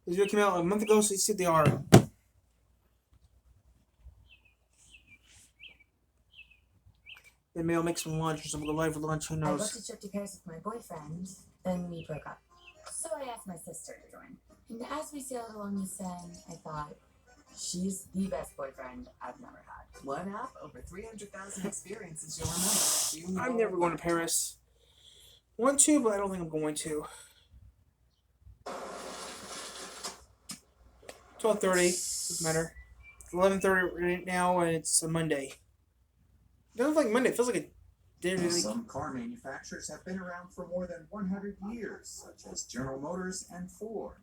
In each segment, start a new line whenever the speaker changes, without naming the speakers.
This video came out a month ago, so you see what they are. They may all make some lunch or something. Go live for lunch. Who
I
knows?
booked a trip to Paris with my boyfriend, then we broke up. So I asked my sister to join. And as we sailed along the Seine, I thought, she's the best boyfriend I've never had.
One app, over 300,000 experiences you'll remember.
I'm never going to Paris. Want to, but I don't think I'm going to. 12:30 doesn't matter. It's 11:30 right now, and it's a Monday. It doesn't feel like Monday. It feels like a day.
Some car manufacturers have been around for more than 100 years, such as General Motors and Ford.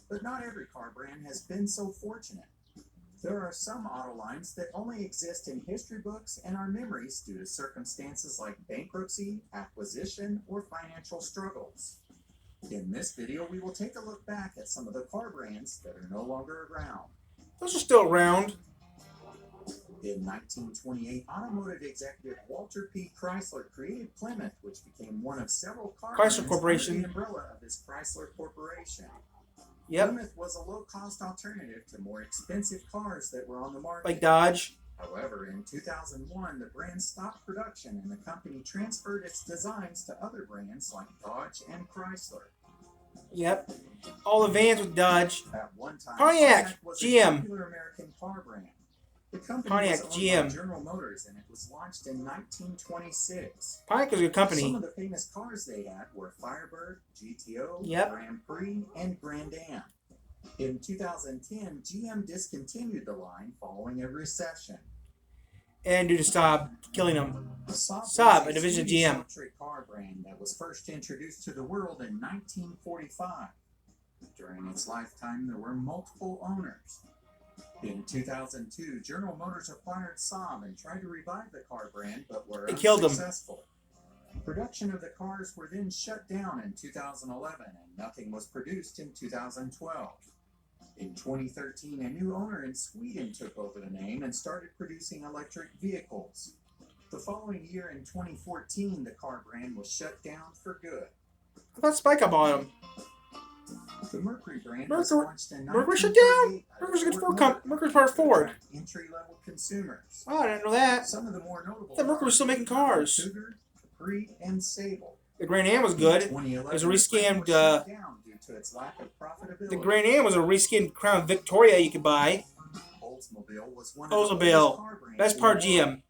But not every car brand has been so fortunate. There are some auto lines that only exist in history books and our memories due to circumstances like bankruptcy, acquisition, or financial struggles. In this video, we will take a look back at some of the car brands that are no longer around.
Those are still around.
In 1928, automotive executive Walter P. Chrysler created Plymouth, which became one of several car
Chrysler
brands
Corporation.
under the umbrella of his Chrysler Corporation.
Yep.
Plymouth was a low-cost alternative to more expensive cars that were on the market.
Like Dodge.
However, in 2001, the brand stopped production and the company transferred its designs to other brands like Dodge and Chrysler.
Yep. All the vans with Dodge.
At one time,
Pontiac,
was
GM.
a popular American car brand. The company
Pontiac,
was owned
GM.
by General Motors, and it was launched in 1926.
Pontiac was a good company.
Some of the famous cars they had were Firebird, GTO,
Yep.
Grand Prix, and Grand Am. In 2010, GM discontinued the line following a recession.
And due to Saab killing them.
Saab
a
was
division of
Swedish
GM.
luxury car brand that was first introduced to the world in 1945. During its lifetime, there were multiple owners. In 2002, General Motors acquired Saab and tried to revive the car brand, but were
They killed them.
unsuccessful. Production of the cars were then shut down in 2011, and nothing was produced in 2012. In 2013, a new owner in Sweden took over the name and started producing electric vehicles. The following year, in 2014, the car brand was shut down for good.
I thought Spike bought them.
The Mercury brand was
Mercury-
launched in
Mercury shut down?
1938 by
Mercury's a good
Ford
Ford
Motor
comp- Mercury's part of Ford.
to attract entry-level consumers.
Oh, I didn't know that.
Some of the more notable.
I thought Mercury was still making cars.
Cougar, Capri, and Sable.
The Grand Am was good.
In 2011,
It was a
the brand
rescanned,
was shut down due to its lack of profitability.
The Grand Am was a reskinned Crown Victoria you could buy.
Oldsmobile was one of the
Oldsmobile.
oldest car brands
Best
in
part
the world.
GM.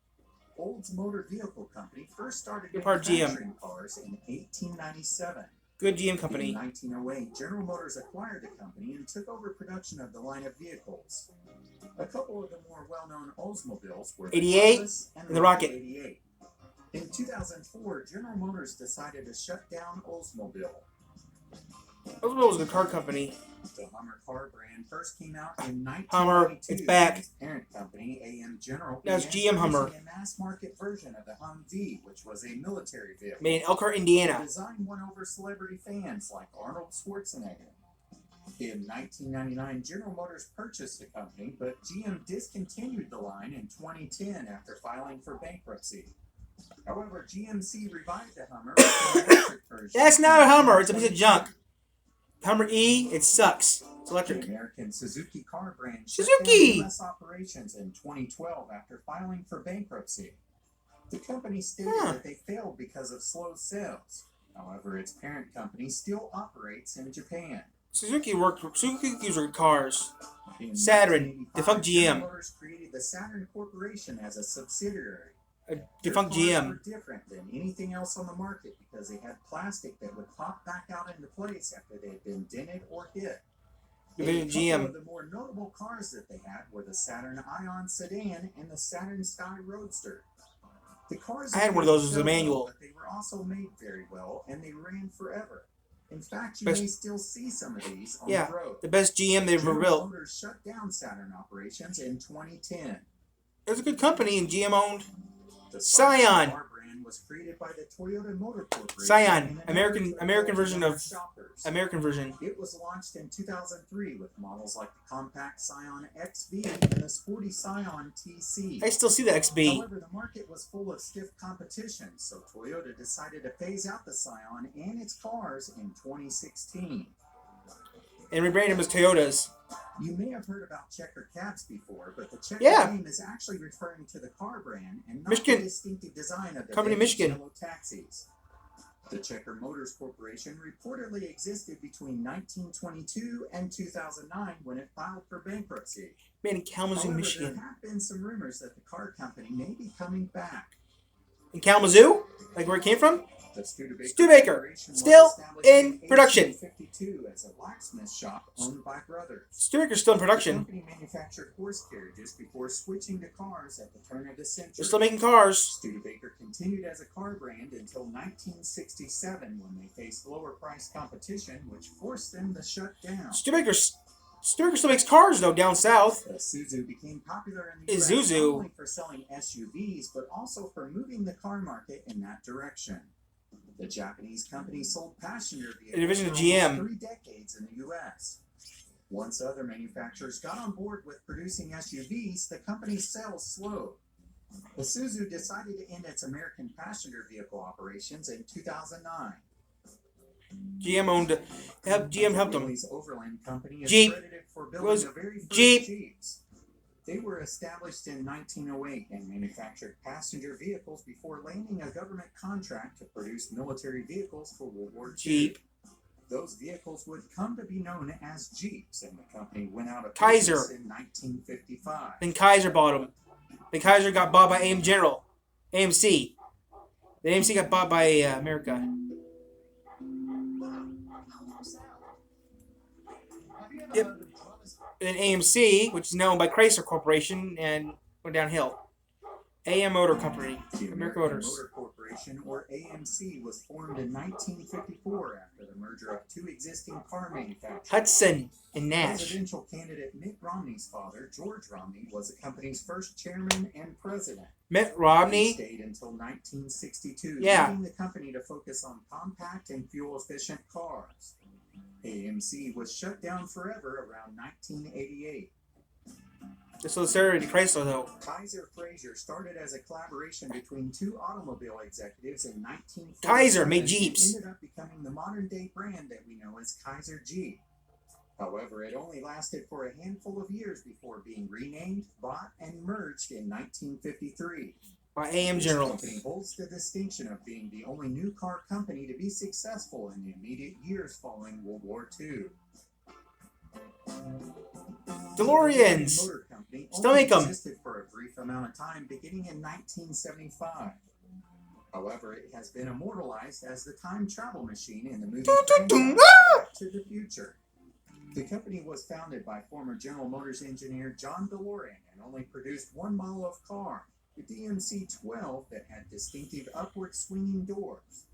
Olds Motor Vehicle Company first started
Good part GM.
manufacturing cars in 1897.
Good GM
In
company.
1908, General Motors acquired the company and took over production of the line of vehicles. A couple of the more well-known Oldsmobiles were the
88
Compass and
and the Rocket.
88. In 2004, General Motors decided to shut down Oldsmobile.
Oldsmobile was a good car company.
The Hummer car brand first came out in 1992.
Hummer, it's back.
Its parent company, AM General,
Now it's
began
GM Hummer.
producing a mass-market version of the Humvee, which was a military vehicle.
Made in Elkhart,
The
Indiana.
design won over celebrity fans like Arnold Schwarzenegger. In 1999, General Motors purchased the company, but GM discontinued the line in 2010 after filing for bankruptcy. However, GMC revived the Hummer with an electric version.
That's not a Hummer. It's a piece of
in
junk. Hummer E, it sucks. It's
The
electric.
American Suzuki car brand shut
Suzuki!
down U.S. operations in 2012 after filing for bankruptcy. The company stated that they failed because of slow sales. However, its parent company still operates in Japan.
Suzuki's were good cars.
In
Saturn,
1985,
defunct
General
GM.
Motors created the Saturn Corporation as a subsidiary.
A
Their
defunct
cars
GM.
were different than anything else on the market because they had plastic that would pop back out into place after they had been dented or hit.
Division
A couple
GM.
of the more notable cars that they had were the Saturn Ion sedan and the Saturn Sky Roadster. The cars
I had one of those as a
sold well,
manual.
but they were also made very well and they ran forever. In fact, you
Best-
may still see some of these on
Yeah.
the road.
The best GM they ever
General
built.
Motors shut down Saturn operations in 2010.
It was a good company and GM owned.
The
Scion.
car brand was created by the Toyota Motor Corporation.
Scion.
in an
American-
effort to
American
appeal to
version
younger
of-
shoppers.
American version.
It was launched in 2003 with models like the compact Scion XB and the sporty Scion TC.
I still see the XB.
However, the market was full of stiff competition, so Toyota decided to phase out the Scion and its cars in 2016.
and rebranded them as Toyotas.
You may have heard about checker cabs before, but the checker
Yeah.
name is actually referring to the car brand and not
Michigan.
the distinctive design of the
Company
vintage
Michigan.
yellow taxis. The Checker Motors Corporation reportedly existed between 1922 and 2009 when it filed for bankruptcy.
Made in Kalamazoo,
However,
Michigan.
there have been some rumors that the car company may be coming back.
In Kalamazoo? Like where it came from?
The Studebaker,
Studebaker,
Corporation was
still
established
in production.
1852 as a blacksmith shop owned by brothers.
Studebaker's still in
The
production.
company manufactured horse carriages before switching to cars at the turn of the century.
They're still making cars.
Studebaker continued as a car brand until 1967 when they faced lower price competition, which forced them to shut down.
Studebaker still makes cars though down south.
Isuzu became popular in the US
Isuzu.
not only for selling SUVs, but also for moving the car market in that direction. The Japanese company sold passenger vehicles
A division of
for
GM.
almost 3 decades in the US. Once other manufacturers got on board with producing SUVs, the company's sales slowed. Isuzu decided to end its American passenger vehicle operations in 2009.
GM helped them.
Willys Overland Company is
Jeep.
credited for
Was
building the very first
Jeep.
Jeeps. They were established in 1908 and manufactured passenger vehicles before landing a government contract to produce military vehicles for World War II.
Jeep.
Those vehicles would come to be known as Jeeps, and the company went out of
Kaiser.
business in 1955.
Then Kaiser bought them. Then Kaiser got bought by AM General. AMC. Then AMC got bought by America. Yep. And then AMC, which is now owned by Chrysler Corporation, and went downhill. AM Motor Company.
The
American
American
Motors.
Motor Corporation, or AMC, was formed in 1954 after the merger of two existing car manufacturers.
Hudson and Nash.
Presidential candidate Mitt Romney's father, George Romney, was the company's first chairman and president.
Mitt
He
Romney.
stayed until 1962,
Yeah.
leading the company to focus on compact and fuel-efficient cars. AMC was shut down forever around 1988.
Just so started Chrysler though.
Kaiser Fraser started as a collaboration between two automobile executives in 1947.
Kaiser made Jeeps.
And ended up becoming the modern-day brand that we know as Kaiser Jeep. However, it only lasted for a handful of years before being renamed, bought, and merged in 1953.
By AM
This
General.
company holds the distinction of being the only new car company to be successful in the immediate years following World War II.
DeLoreans.
The Motor Company
Still
only
make 'em.
existed for a brief amount of time, beginning in 1975. However, it has been immortalized as the time travel machine in the movie franchise Back to the Future. The company was founded by former General Motors engineer John DeLorean and only produced one model of car, the DMC-12, that had distinctive upward swinging doors.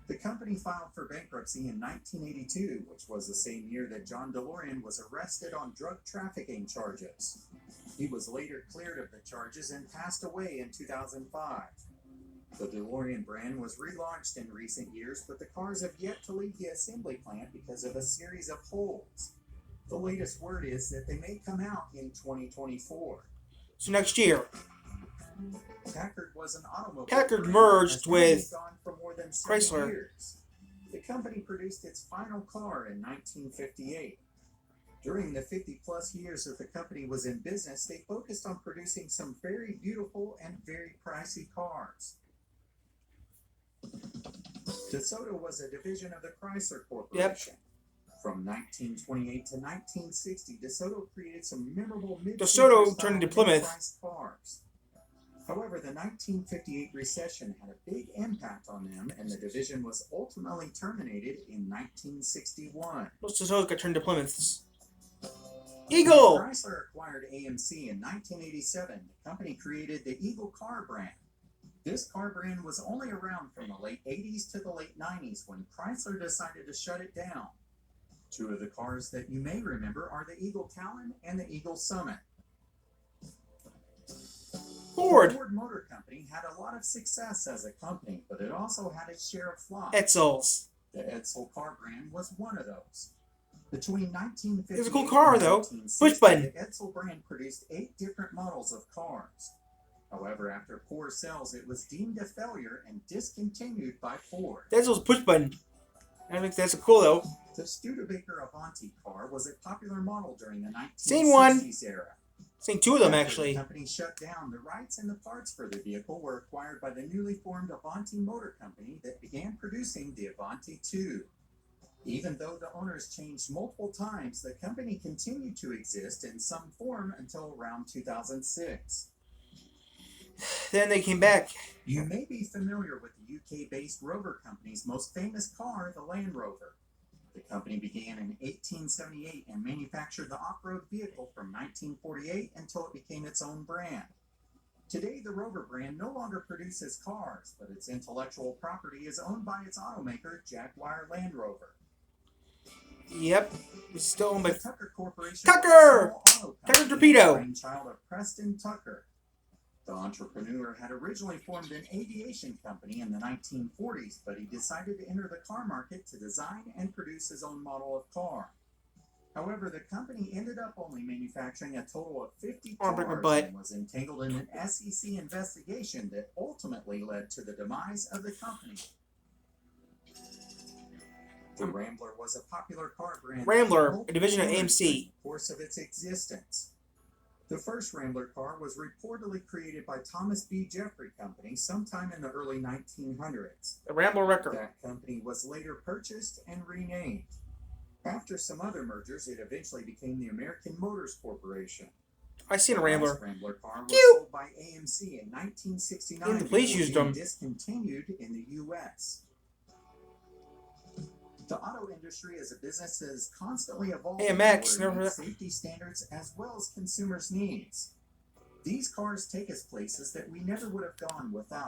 The company filed for bankruptcy in 1982, which was the same year that John DeLorean was arrested on drug trafficking charges. He was later cleared of the charges and passed away in 2005. The DeLorean brand was relaunched in recent years, but the cars have yet to leave the assembly plant because of a series of holes. The latest word is that they may come out in 2024.
So next year.
Packard was an automobile.
Packard
brand
merged
that has
with
gone for more than 70
Chrysler.
years. The company produced its final car in 1958. During the 50-plus years that the company was in business, they focused on producing some very beautiful and very pricey cars. DeSoto was a division of the Chrysler Corporation. From 1928 to 1960, DeSoto created some memorable
DeSoto turned into Plymouth.
cars. However, the 1958 recession had a big impact on them, and the division was ultimately terminated in 1961.
Most of those got turned to Plymouths. Eagle!
Chrysler acquired AMC in 1987. The company created the Eagle car brand. This car brand was only around from the late 80s to the late 90s when Chrysler decided to shut it down. Two of the cars that you may remember are the Eagle Talon and the Eagle Summit.
Ford.
The Ford Motor Company had a lot of success as a company, but it also had its share of flops.
Edsels.
The Edsel car brand was one of those. Between 1950
It was a cool car, though.
1960,
Push button.
the Edsel brand produced 8 different models of cars. However, after poor sales, it was deemed a failure and discontinued by Ford.
Edsel's push button. I think that's cool though.
The Studebaker Avanti car was a popular model during the 1960s
Seen one.
era.
Seen two of them
After
actually.
The company shut down. The rights and the parts for the vehicle were acquired by the newly formed Avanti Motor Company that began producing the Avanti II. Even though the owners changed multiple times, the company continued to exist in some form until around 2006.
Then they came back.
You may be familiar with the UK-based Rover Company's most famous car, the Land Rover. The company began in 1878 and manufactured the off-road vehicle from 1948 until it became its own brand. Today, the Rover brand no longer produces cars, but its intellectual property is owned by its automaker, Jaguar Land Rover.
Yep. It's still owned by
The Tucker Corporation
Tucker!
was a small auto
Tucker
company,
Torpedo!
brainchild of Preston Tucker. The entrepreneur had originally formed an aviation company in the 1940s, but he decided to enter the car market to design and produce his own model of car. However, the company ended up only manufacturing a total of 50
Oh, break my
cars
butt.
and was entangled in an SEC investigation that ultimately led to the demise of the company. The Rambler was a popular car brand.
Rambler, a division of
during
AMC.
the course of its existence. The first Rambler car was reportedly created by Thomas B. Jeffrey Company sometime in the early 1900s.
The Rambler Wrecker.
That company was later purchased and renamed. After some other mergers, it eventually became the American Motors Corporation.
I seen a
The
Rambler.
last Rambler car was
Cute.
sold by AMC in 1969.
Even the police
before
used
being
them.
discontinued in the U.S. The auto industry is a business that is constantly evolving
AMX,
in order to
never
meet
heard-
safety standards as well as consumers' needs. These cars take us places that we never would have gone without.